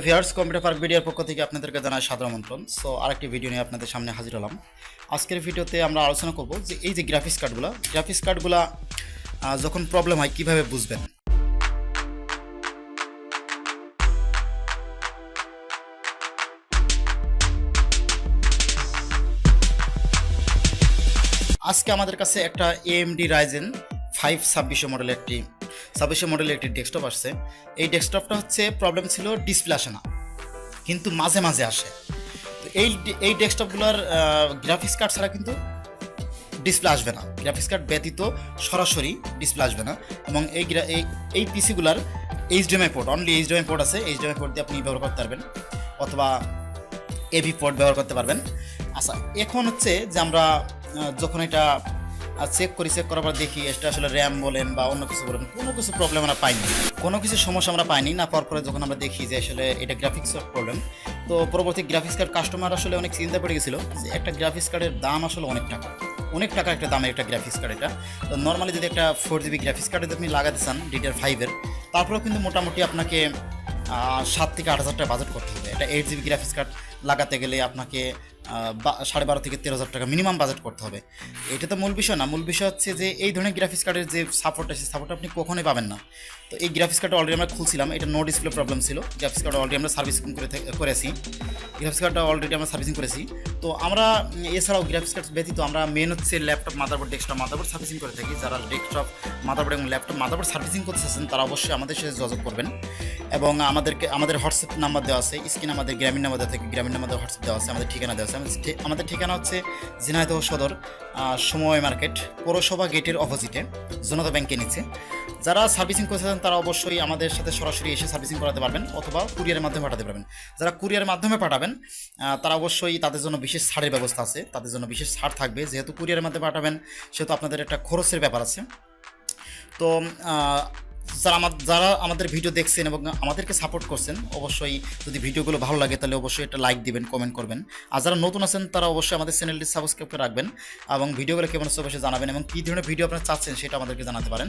Viewers, computer park ভিডিওর পক্ষ থেকে আপনাদেরকে জানাই সাদর আমন্ত্রণ। সো আরেকটি ভিডিও নিয়ে আপনাদের সামনে হাজির হলাম। আজকের ভিডিওতে আমরা আলোচনা করব যে এই যে গ্রাফিক্স কার্ডগুলো যখন প্রবলেম হয় কিভাবে বুঝবেন। আজকে আমাদের কাছে একটা AMD Ryzen 5 2600 মডেলের একটি ডেস্কটপ আসছে। এই ডেস্কটপটা হচ্ছে প্রবলেম ছিল ডিসপ্লে আসে না, কিন্তু মাঝে মাঝে আসে। তো এই ডেস্কটপগুলোর গ্রাফিক্স কার্ড ছাড়া কিন্তু ডিসপ্লে আসবে না, গ্রাফিক্স কার্ড ব্যতীত সরাসরি ডিসপ্লে আসবে না। এবং এই পিসিগুলার HDMI port, only HDMI port আছে। HDMI পোর্ট দিয়ে আপনি ব্যবহার করতে পারবেন, অথবা AV পোর্ট ব্যবহার করতে পারবেন। আচ্ছা, এখন হচ্ছে যে আমরা যখন এটা চেক করার পর দেখি এটা আসলে র্যাম বলেন বা অন্য কিছু বলেন, কোনো কিছু প্রবলেম আমরা পাইনি, কোনো কিছু সমস্যা আমরা পাইনি না। পরে যখন আমরা দেখি যে আসলে এটা গ্রাফিক্সের প্রবলেম, তো পরবর্তী গ্রাফিক্স কার্ড কাস্টমার আসলে অনেক চিন্তা পড়ে গেছিলো যে একটা গ্রাফিক্স কার্ডের দাম আসলে অনেক টাকা একটা দামের একটা গ্রাফিক্স কার্ড। এটা তো নর্মালি যদি একটা 4GB গ্রাফিক্স কার্ডে আপনি লাগাতে চান DDR5-এর, তারপরেও কিন্তু মোটামুটি আপনাকে 7 থেকে 8 হাজার টাকা বাজেট করতে হবে। এটা 8GB গ্রাফিক্স কার্ড লাগাতে গেলে আপনাকে 12.5 থেকে 13,000 টাকা মিনিমাম বাজেট করতে হবে। এটা তো মূল বিষয় না। মূল বিষয় হচ্ছে যে এই ধরনের গ্রাফিক্স কার্ডের যে সাপোর্ট আছে, সাপোর্ট আপনি কখনোই পাবেন না। তো এই গ্রাফিক্স কার্ডটা অলরেডি আমরা খুলছিলাম, এটা নো ডিসপ্লে প্রবলেম ছিল। গ্রাফিক্স কার্ডটা অলরেডি আমরা সার্ভিসিং করেছি। তো আমরা এছাড়াও গ্রাফিক্স কার্ড ব্যতীত আমরা মেন হচ্ছে laptop, motherboard, desktop, motherboard servicing করে থাকি। যারা ডেস্কটপ, মাদারবোর্ড এবং ল্যাপটপ, মাদারবোর্ড সার্ভিসিং করতেছেন তারা অবশ্যই আমাদের সাথে যোগাযোগ করবেন। এবং আমাদের হোয়াটসঅ্যাপ নাম্বার দেওয়া আছে স্ক্রিনে, আমাদের গ্রামীণ নাম্বার দেওয়া থাকে, গ্রামীণ নাম্বার হোয়াটসঅ্যাপ দেওয়া আছে, আমাদের ঠিকানা দেওয়া আছে। আমাদের ঠিকানা হচ্ছে ঝিনাইদহ সদর, সময় মার্কেট, পৌরসভা গেটের অপোজিটে, জনতা ব্যাংকের নিচে। যারা সার্ভিসিং করতেছেন তারা অবশ্যই আমাদের সাথে সরাসরি এসে সার্ভিসিং করাতে পারবেন, অথবা কুরিয়ারের মাধ্যমে পাঠাতে পারবেন। যারা কুরিয়ারের মাধ্যমে পাঠাবেন তারা অবশ্যই, তাদের জন্য বিশেষ ছাড়ের ব্যবস্থা আছে, তাদের জন্য বিশেষ ছাড় থাকবে। যেহেতু কুরিয়ারের মাধ্যমে পাঠাবেন সেহেতু আপনাদের একটা খরচের ব্যাপার আছে। তো যারা আমাদের ভিডিও দেখছেন এবং আমাদেরকে সাপোর্ট করছেন, অবশ্যই যদি ভিডিওগুলো ভালো লাগে তাহলে অবশ্যই একটা লাইক দিবেন, কমেন্ট করবেন। আর যারা নতুন আছেন তারা অবশ্যই আমাদের চ্যানেলটি সাবস্ক্রাইব করে রাখবেন এবং ভিডিওগুলো কেমন হচ্ছে অবশ্যই জানাবেন, এবং কী ধরনের ভিডিও আপনারা চাচ্ছেন সেটা আমাদেরকে জানাতে পারেন।